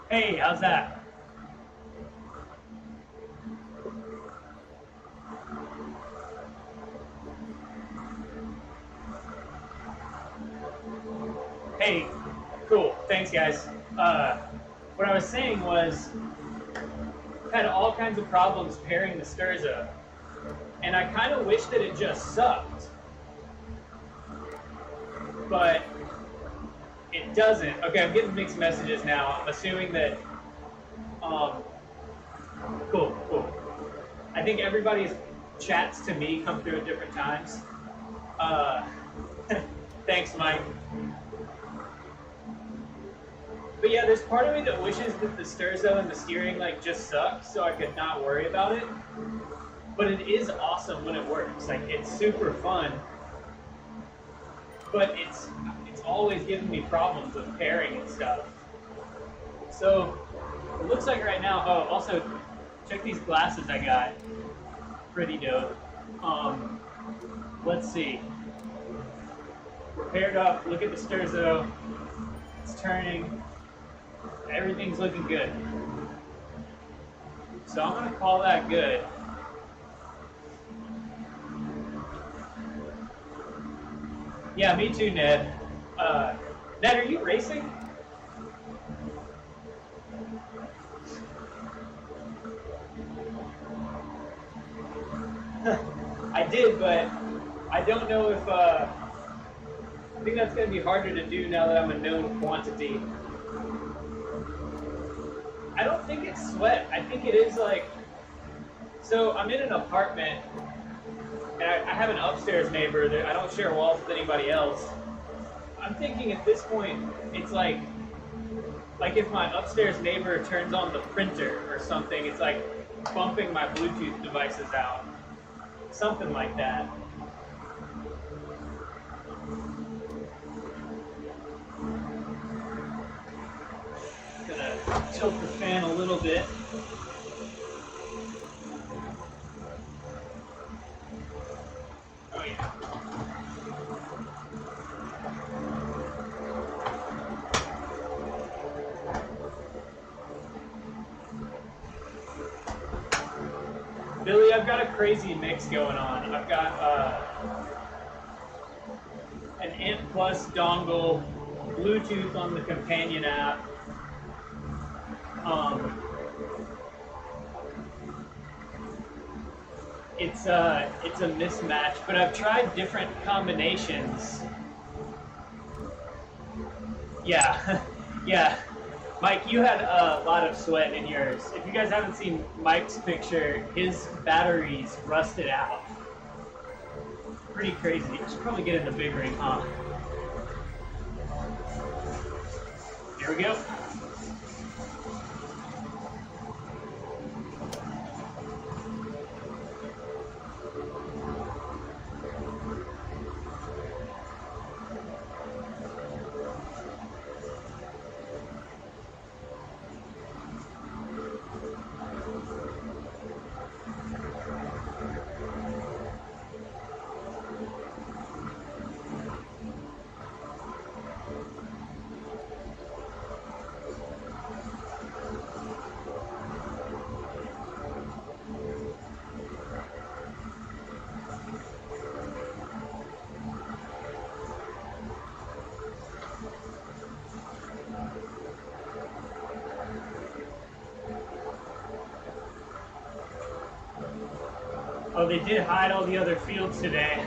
Hey, how's that? Hey, cool. Thanks, guys. What I was saying was, had all kinds of problems pairing the Sterzo, and I kind of wish that it just sucked, but it doesn't. Okay, I'm getting mixed messages now. I'm assuming that. Um, cool. I think everybody's chats to me come through at different times. Uh, thanks, Mike. But yeah, there's part of me that wishes that the Sterzo and the steering like just sucked, so I could not worry about it. But it is awesome when it works. Like it's super fun. But it's always giving me problems with pairing and stuff. So it looks like right now. Oh, also check these glasses I got. Pretty dope. Let's see. We're paired up. Look at the Sterzo. It's turning. Everything's looking good. So I'm gonna call that good. Yeah, me too, Ned. Ned, are you racing? I did, but I don't know if, I think that's going to be harder to do now that I'm a known quantity. I don't think it's sweat. I think it is like, so I'm in an apartment, and I have an upstairs neighbor that I don't share walls with anybody else. I'm thinking at this point, it's like if my upstairs neighbor turns on the printer or something, it's like bumping my Bluetooth devices out. Something like that. Gonna tilt the fan a little bit. Oh yeah. Billy, I've got a crazy mix going on. I've got an Int Plus dongle, Bluetooth on the companion app. It's a mismatch, but I've tried different combinations. Yeah, yeah. Mike, you had a lot of sweat in yours. If you guys haven't seen Mike's picture, his batteries rusted out. Pretty crazy. You should probably get in the big ring, huh? Here we go. Oh, they did hide all the other fields today.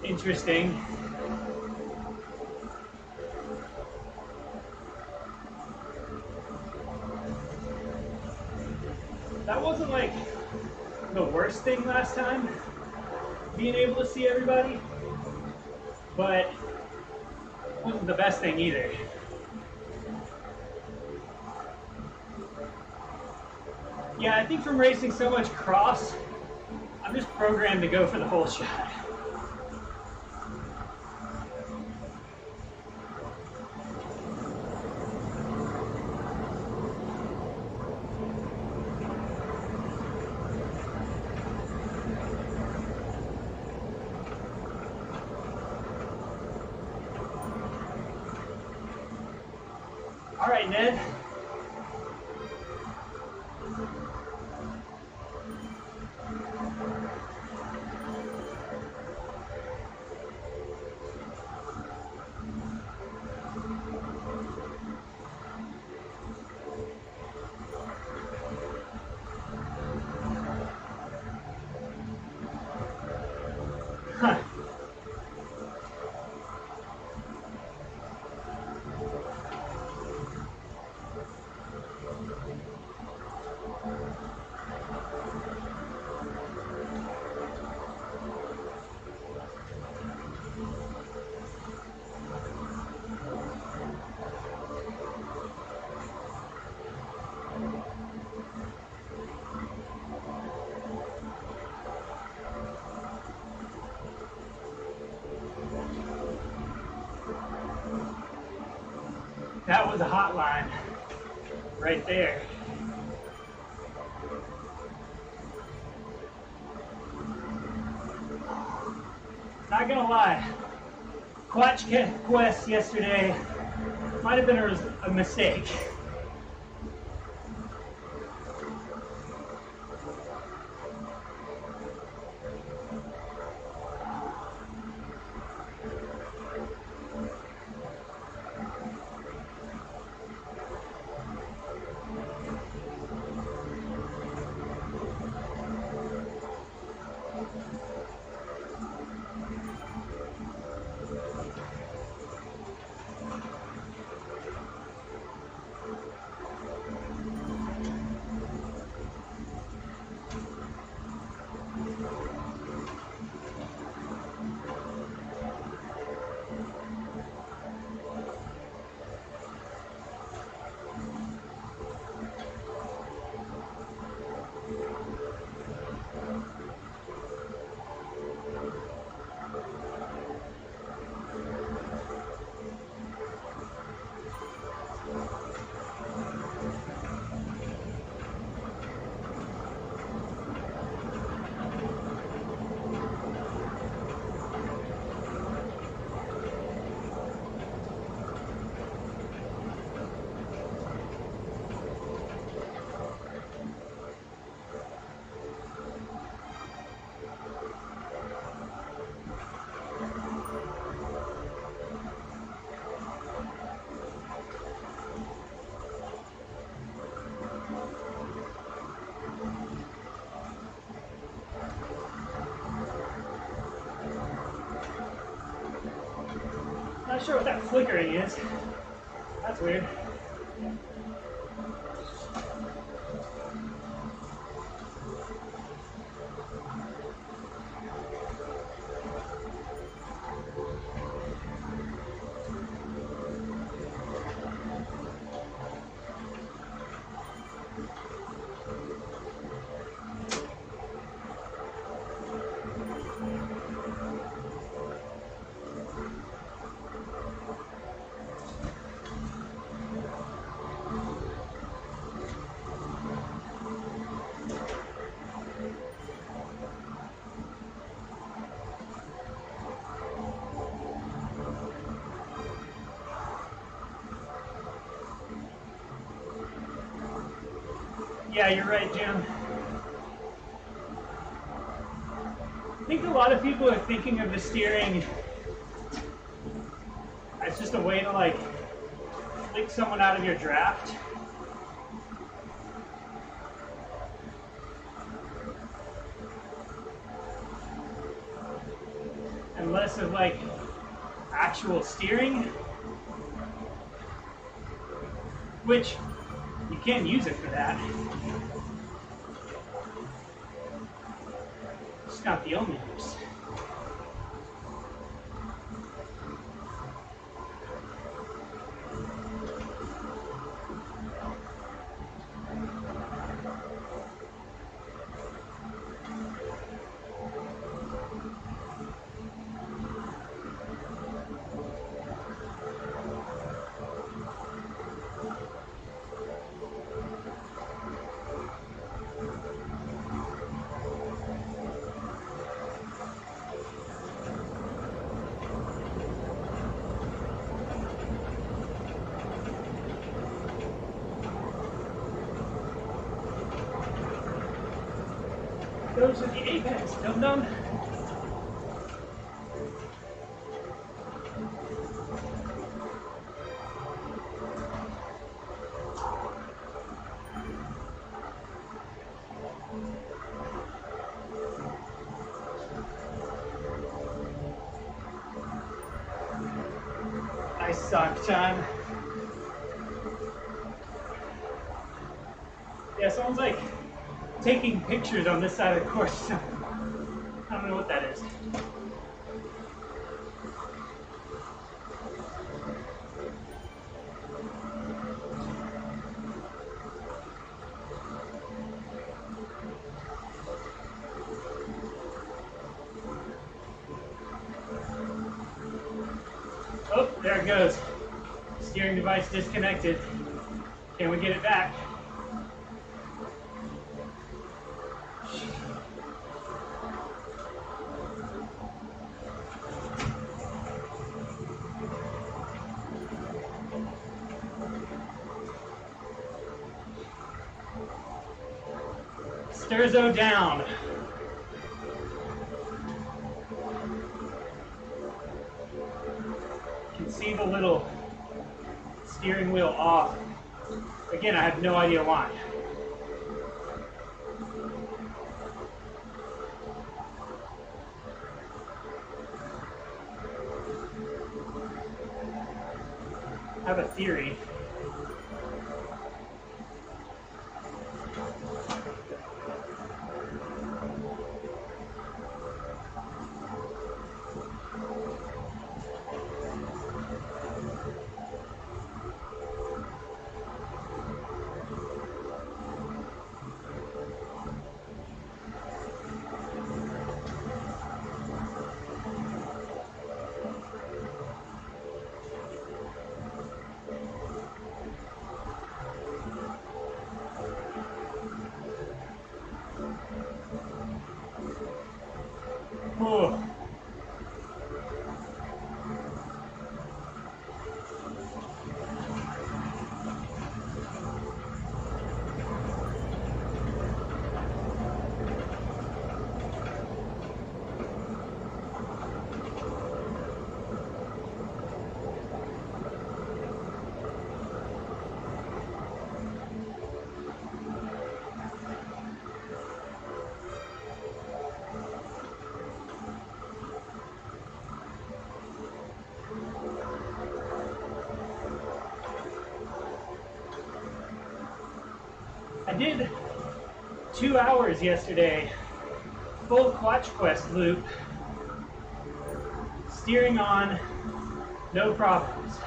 Interesting. That wasn't like the worst thing last time, being able to see everybody, but it wasn't the best thing either. Yeah, I think from racing so much cross, I'm just programmed to go for the whole shot. All right, Ned, That was a hot line right there. Not gonna lie, Quatch Quest yesterday might have been a mistake. Not sure what that flickering is. That's weird. Yeah, you're right, Jim. I think a lot of people are thinking of the steering as just a way to like flick someone out of your draft. And less of like actual steering, which you can use it for that. It's not the only use. Those are the apex, dum-dum. Nice sock time. Yeah, someone's like taking pictures on this side of the course. I don't know what that is. Oh, there it goes. Steering device disconnected. Can we get it back? Sterzo down. You can see the little steering wheel off. Again, I have no idea why. I have a theory. Oh. I did 2 hours yesterday, full clutch quest loop, steering on, no problems.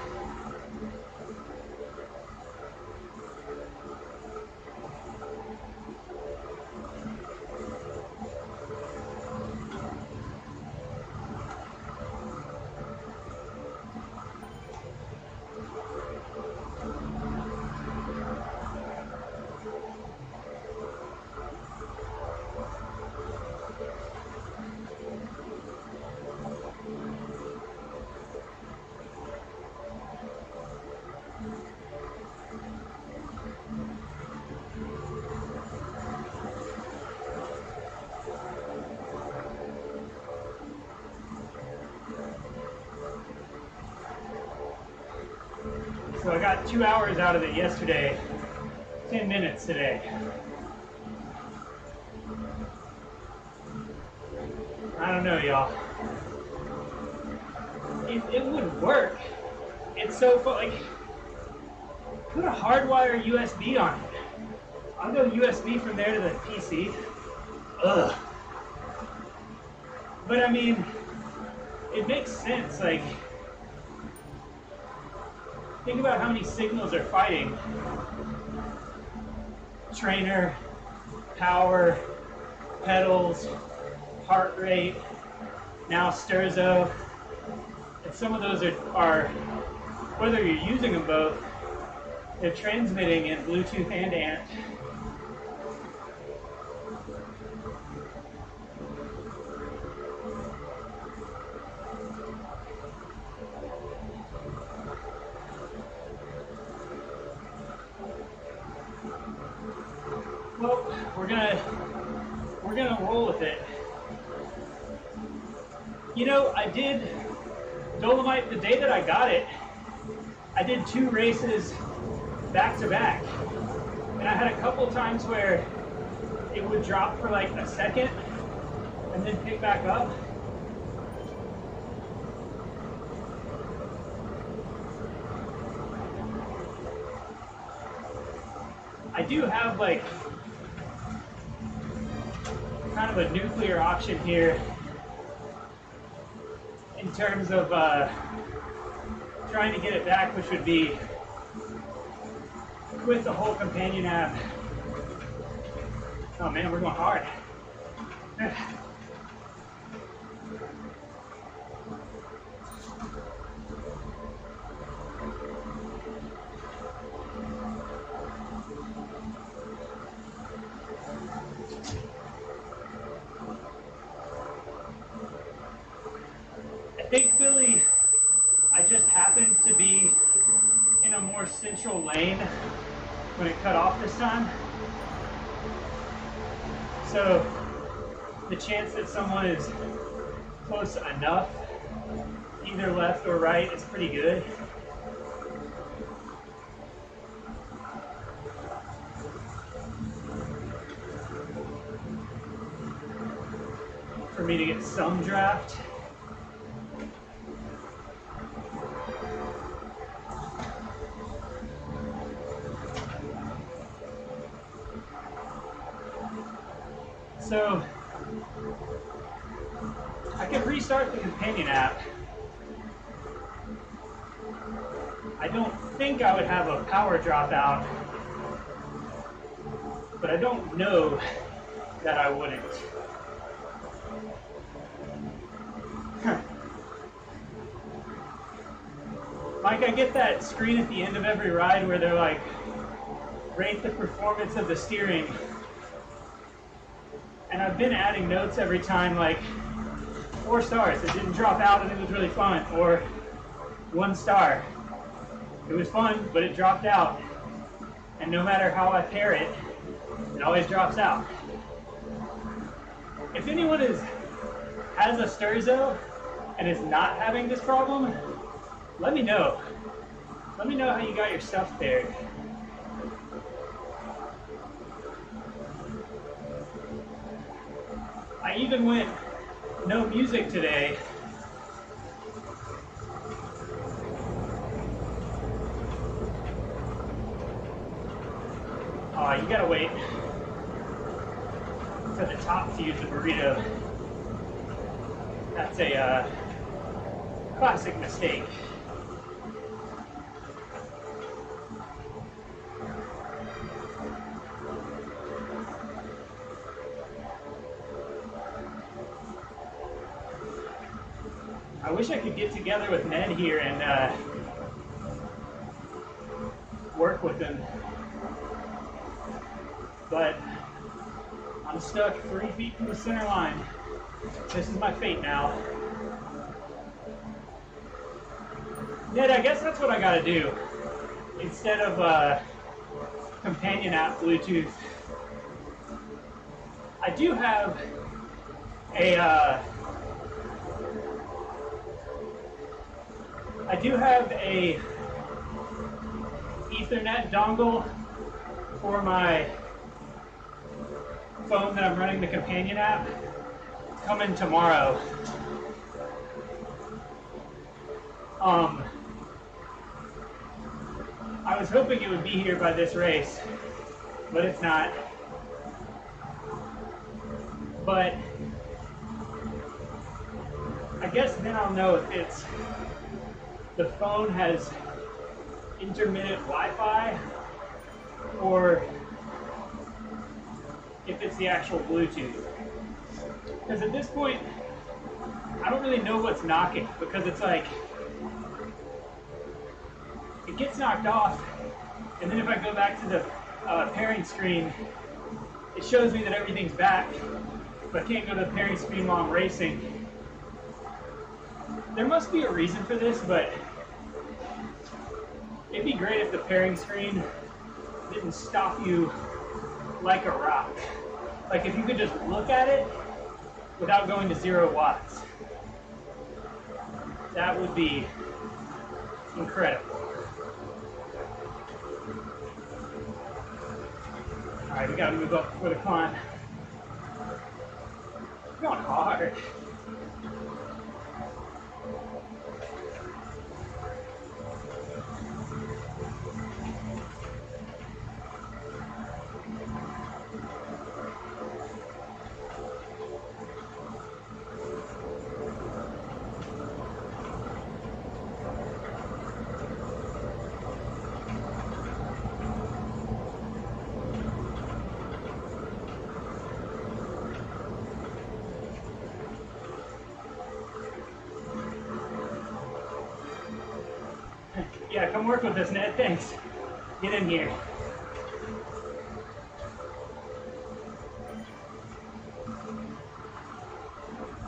So I got 2 hours out of it yesterday, 10 minutes today. I don't know, y'all. It would work. It's so fun. Like, put a hardwire USB on it. I'll go USB from there to the PC. Ugh. But I mean, it makes sense. Like, think about how many signals are fighting. Trainer, power, pedals, heart rate, now Sterzo. And some of those are, whether you're using them both, they're transmitting in Bluetooth and ANT. Well, we're gonna roll with it. You know, I did Dolomite the day that I got it. I did 2 races back to back, and I had a couple times where it would drop for like a second and then pick back up. I do have like kind of a nuclear option here in terms of trying to get it back, which would be with the whole companion app. Oh man, we're going hard. neutral lane when it cut off this time. So the chance that someone is close enough, either left or right, is pretty good. For me to get some draft. So I can restart the companion app. I don't think I would have a power dropout, but I don't know that I wouldn't. Like, I get that screen at the end of every ride where they're like, rate the performance of the steering. And I've been adding notes every time, like 4 stars, it didn't drop out and it was really fun, or 1 star, it was fun, but it dropped out. And no matter how I pair it, it always drops out. If anyone has a Sterzo and is not having this problem, let me know. Let me know how you got your stuff paired. I even went no music today. Oh, you gotta wait to the top to use the burrito. That's a classic mistake. I wish I could get together with Ned here and work with him, but I'm stuck 3 feet from the center line. This is my fate now. Ned, I guess that's what I gotta do. Instead of companion app Bluetooth, I do have a Ethernet dongle for my phone that I'm running the companion app coming tomorrow. I was hoping it would be here by this race, but it's not. But I guess then I'll know if it's the phone has intermittent Wi-Fi or if it's the actual Bluetooth. Because at this point, I don't really know what's knocking, because it's like, it gets knocked off, and then if I go back to the pairing screen, it shows me that everything's back, but I can't go to the pairing screen while I'm racing. There must be a reason for this, but it'd be great if the pairing screen didn't stop you like a rock. Like if you could just look at it without going to 0 watts. That would be incredible. All right, we gotta move up for the climb. We're going hard. Yeah, come work with us, Ned. Thanks. Get in here.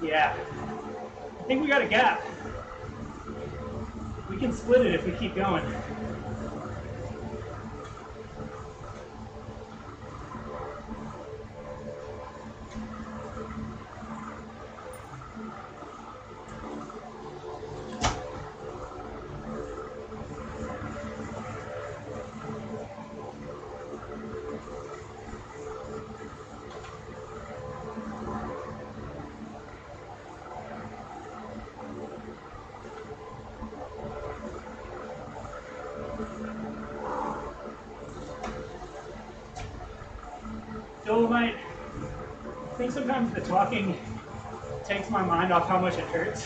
Yeah. I think we got a gap. We can split it if we keep going. still might, I think sometimes the talking takes my mind off how much it hurts.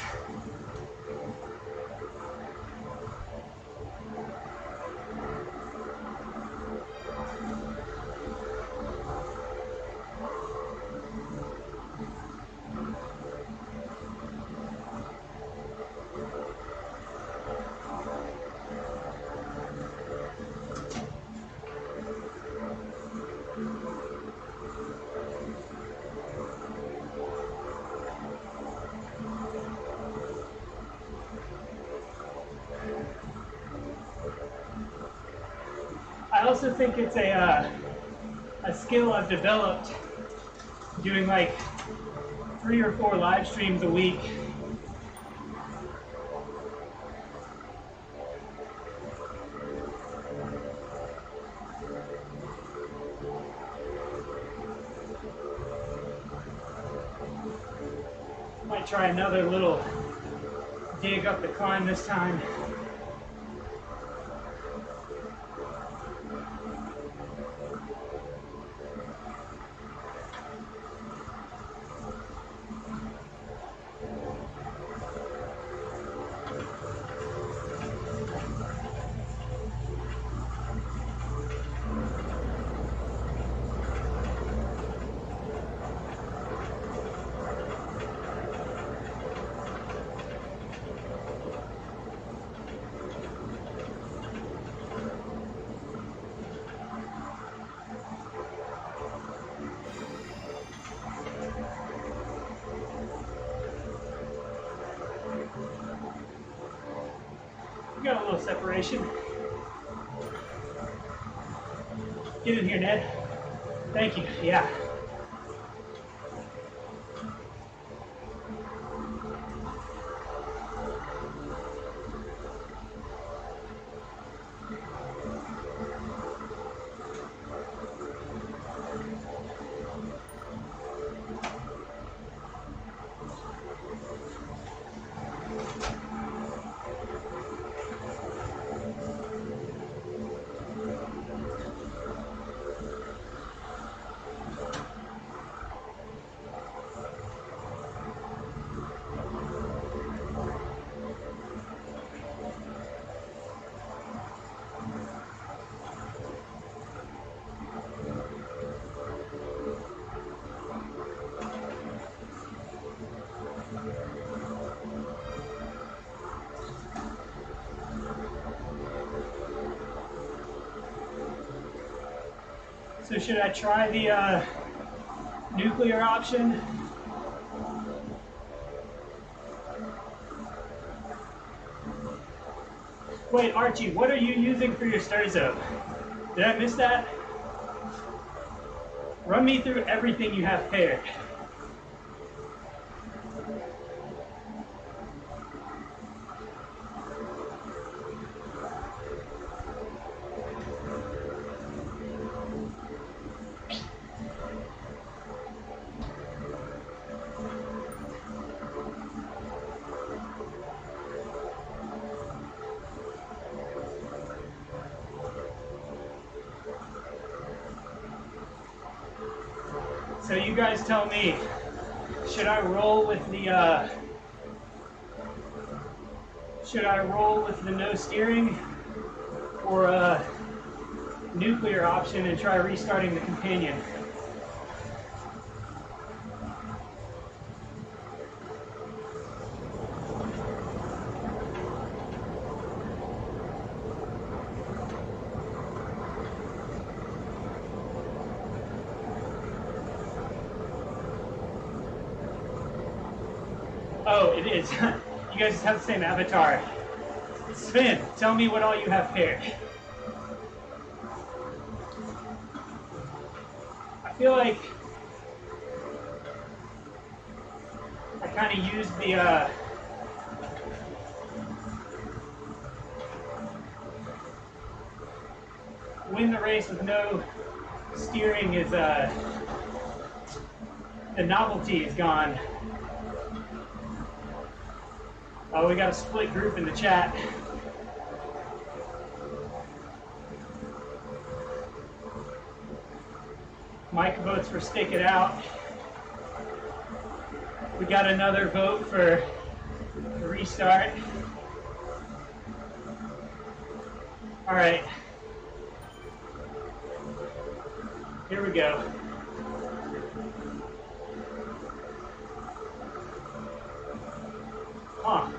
I also think it's a skill I've developed doing like 3 or 4 live streams a week. Might try another little dig up the climb this time. We got a little separation. Get in here, Ned. Thank you. Yeah. So should I try the nuclear option? Wait, Archie, what are you using for your Sterzo? Did I miss that? Run me through everything you have paired. So you guys tell me, should I roll with the no steering or a nuclear option and try restarting the companion? Oh, it is. You guys have the same avatar. Sven, tell me what all you have paired. I feel like I kind of used the win the race with no steering is the novelty is gone. Oh, we got a split group in the chat. Mike votes for stick it out. We got another vote for restart. All right. Here we go. Huh.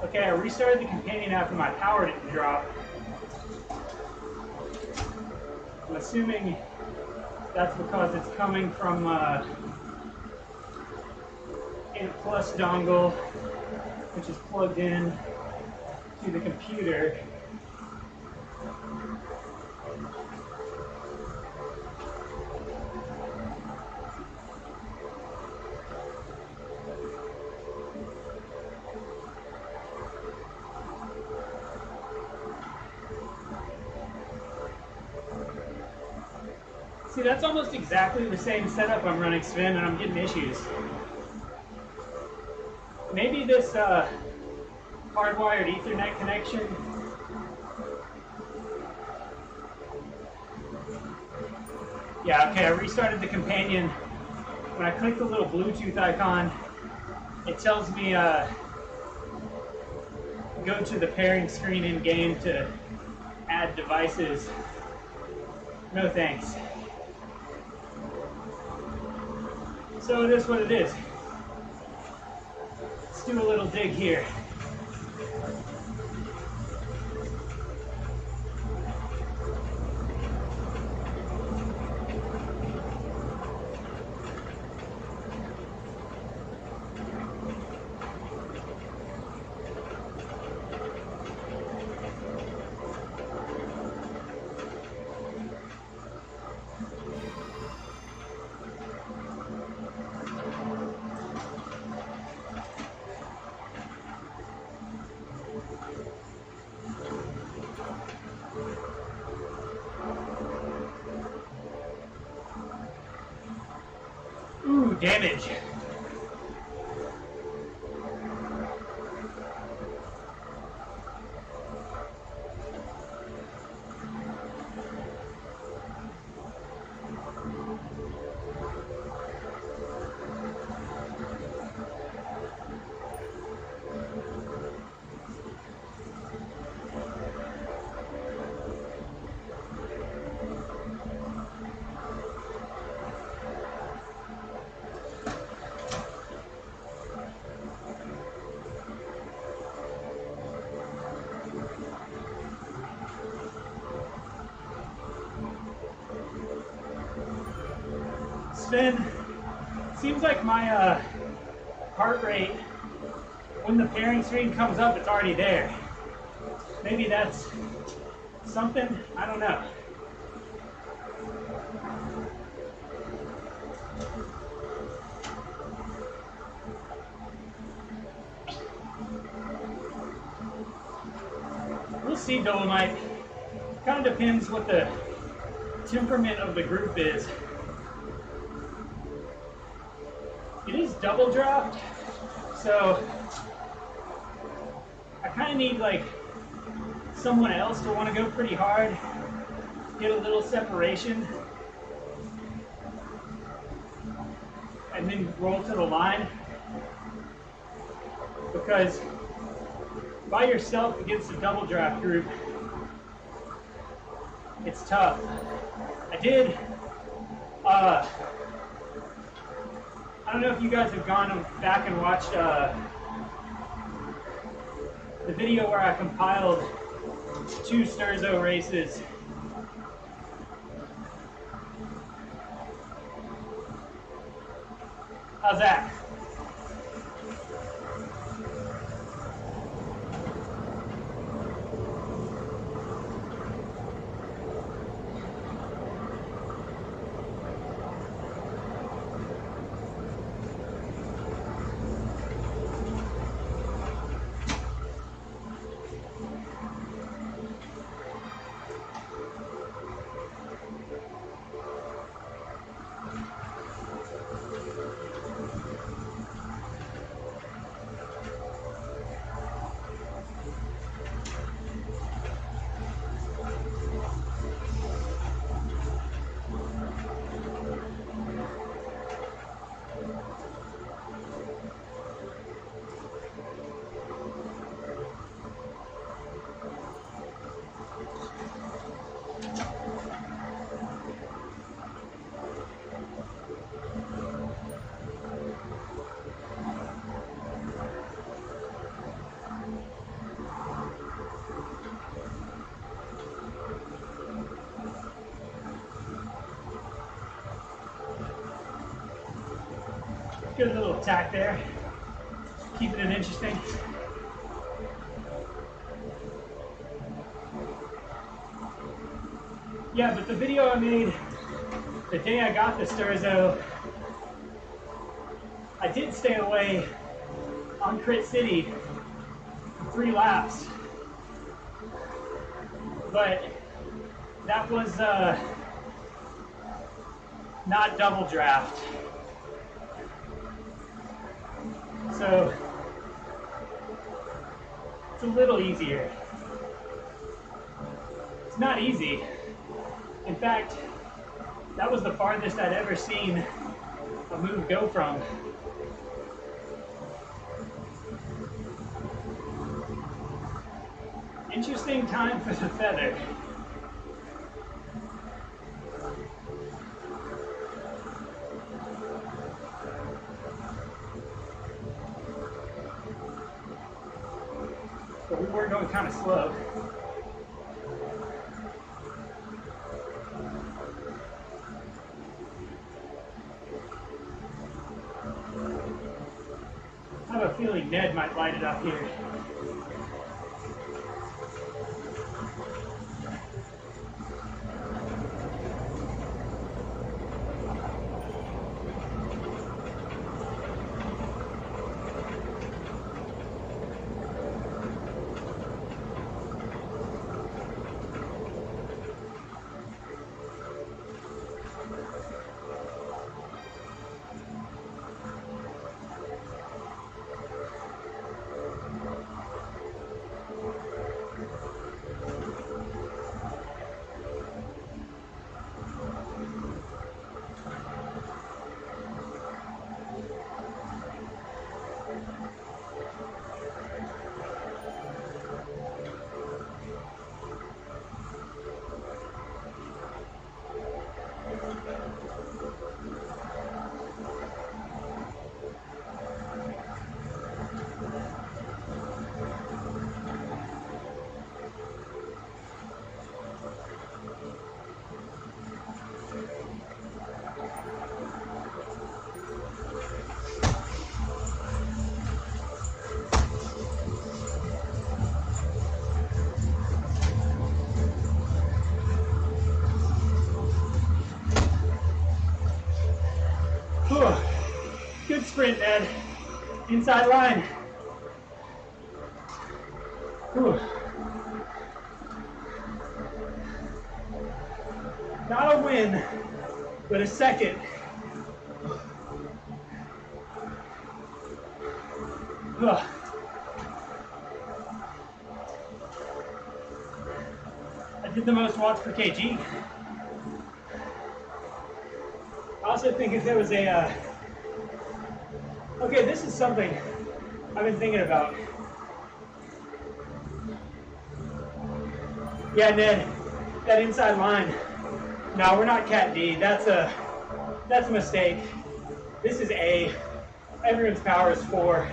Okay, I restarted the companion after my power didn't drop. I'm assuming that's because it's coming from a plus dongle, which is plugged in to the computer. See, that's almost exactly the same setup I'm running, Sven, and I'm getting issues. Maybe this hardwired Ethernet connection. Yeah, okay, I restarted the companion. When I click the little Bluetooth icon, it tells me go to the pairing screen in game to add devices. No thanks. So it is what it is. Let's do a little dig here. Ooh, damage. Sven, seems like my heart rate, when the pairing screen comes up, it's already there. Maybe that's something, I don't know. We'll see, Dolomite. Kind of depends what the temperament of the group is. It is double dropped, so I kind of need like someone else to want to go pretty hard, get a little separation, and then roll to the line. Because by yourself against a double draft group, it's tough. I did, I don't know if you guys have gone back and watched the video where I compiled 2 Sterzo races. How's that? Good little attack there. Keeping it interesting. Yeah, but the video I made the day I got the Sterzo, I did stay away on Crit City for 3 laps. But that was not double draft. So it's a little easier. It's not easy. In fact, that was the farthest I'd ever seen a move go from. Interesting time for the feather. But we were going kind of slow. I have a feeling Ned might light it up here. Good sprint, Ned. Inside line. Whew. Not a win, but a second. Ugh. I did the most watts per kg. I also think if there was a okay, this is something I've been thinking about. Yeah, Ned, that inside line. No, we're not Cat D. That's a mistake. This is A. Everyone's power is 4.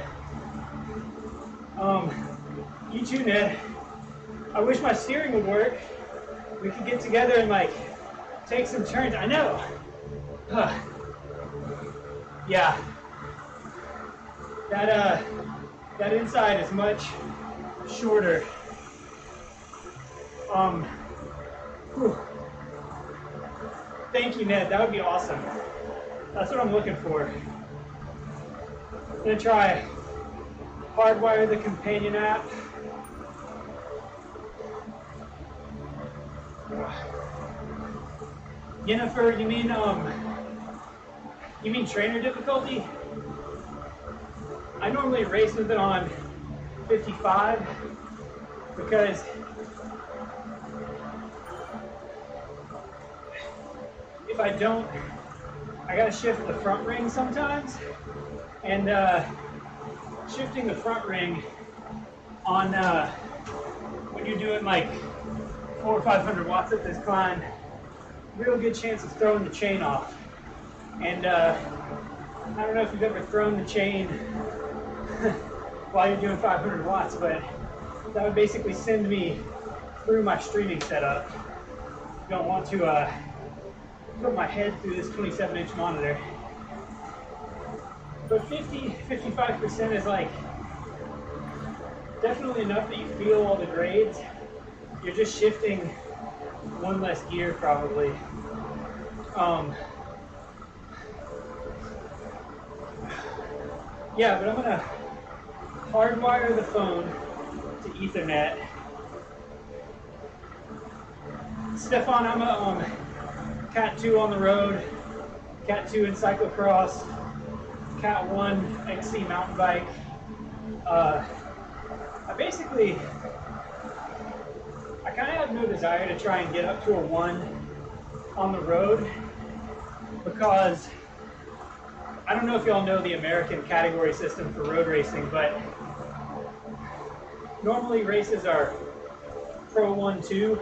You too, Ned. I wish my steering would work. We could get together and like take some turns. I know. Yeah. That inside is much shorter. Whew. Thank you, Ned. That would be awesome. That's what I'm looking for. I'm gonna try hardwire the companion app. Jennifer, you mean trainer difficulty? I normally race with it on 55 because if I don't, I gotta shift the front ring sometimes, and shifting the front ring on when you're doing like 400 or 500 watts up this climb, real good chance of throwing the chain off. And I don't know if you've ever thrown the chain while you're doing 500 watts, but that would basically send me through my streaming setup. Don't want to put my head through this 27-inch monitor. But 55% is like definitely enough that you feel all the grades. You're just shifting one less gear probably. Yeah, but I'm gonna hardwire the phone to Ethernet. Stefan, I'm a Cat 2 on the road, Cat 2 in cyclocross, Cat 1 XC mountain bike. I kind of have no desire to try and get up to a 1 on the road because I don't know if y'all know the American category system for road racing, but normally races are Pro 1, 2,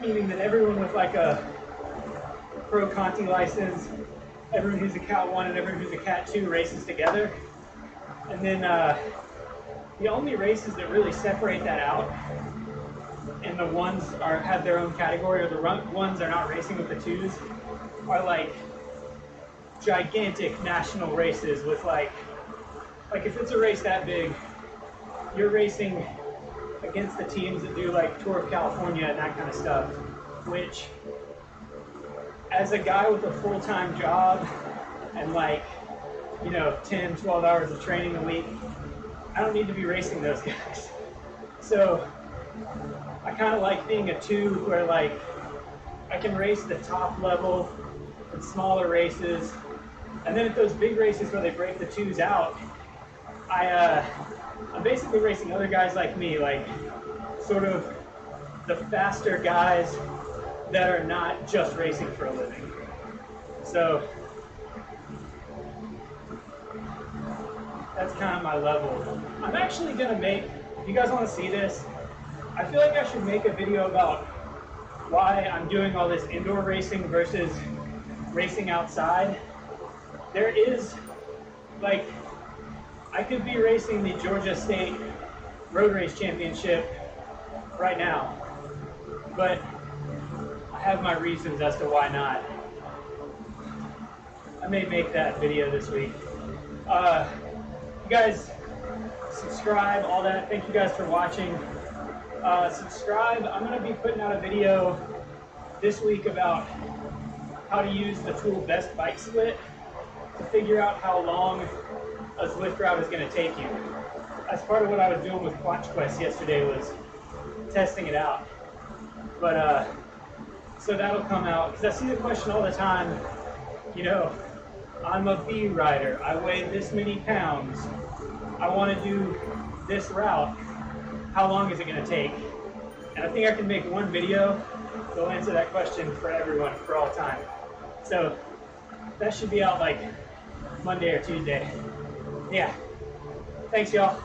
meaning that everyone with like a Pro Conti license, everyone who's a Cat 1 and everyone who's a Cat 2 races together. And then the only races that really separate that out and the ones have their own category, or the ones are not racing with the 2s, are like gigantic national races with like if it's a race that big, you're racing against the teams that do like Tour of California and that kind of stuff, which as a guy with a full-time job and like, you know, 10, 12 hours of training a week, I don't need to be racing those guys. So I kind of like being a 2 where like I can race the top level in smaller races, and then at those big races where they break the 2s out, I'm basically racing other guys like me, like sort of the faster guys that are not just racing for a living. So that's kind of my level. I'm actually gonna make, if you guys want to see this, I feel like I should make a video about why I'm doing all this indoor racing versus racing outside. There is, like, I could be racing the Georgia State Road Race Championship right now, but I have my reasons as to why not. I may make that video this week. You guys subscribe, all that. Thank you guys for watching. Subscribe. I'm going to be putting out a video this week about how to use the tool Best Bike Split to figure out how long a Zwift route is going to take you. That's part of what I was doing with Watch Quest yesterday, was testing it out. But so that'll come out, because I see the question all the time, you know, I'm a B rider, I weigh this many pounds, I want to do this route, how long is it going to take? And I think I can make one video that'll answer that question for everyone for all time. So that should be out like Monday or Tuesday. Yeah. Thanks, y'all.